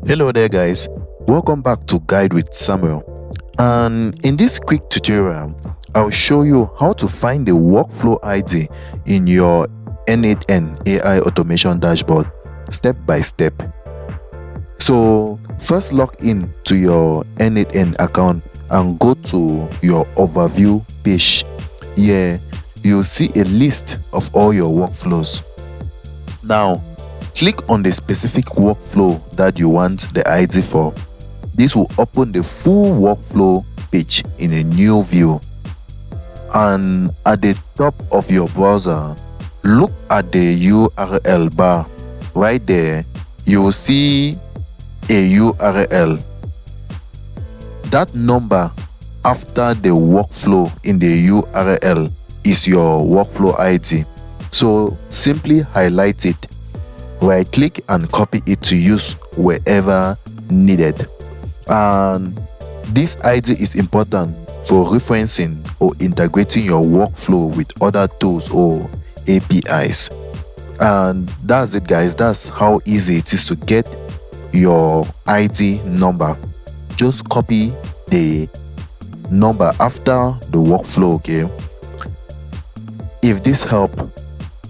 Hello there guys, welcome back to Guide with Samuel, and in this quick tutorial I'll show you how to find the workflow ID in your n8n AI automation dashboard step by step. So first log in to your n8n account and go to your overview page. Here you'll see a list of all your workflows. Now click on the specific workflow that you want the ID for. This will open the full workflow page in a new view. And at the top of your browser, look at the URL bar. Right there, you will see a URL. That number after the workflow in the URL is your workflow ID. So simply highlight it, right click and copy it to use wherever needed. And this ID is important for referencing or integrating your workflow with other tools or APIs. And that's it guys, that's how easy it is to get your ID number. Just copy the number after the workflow. Okay, if this helped,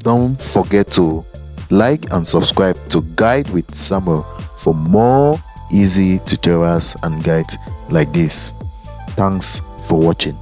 don't forget to like and subscribe to Guide with Samuel for more easy tutorials and guides like this. Thanks for watching.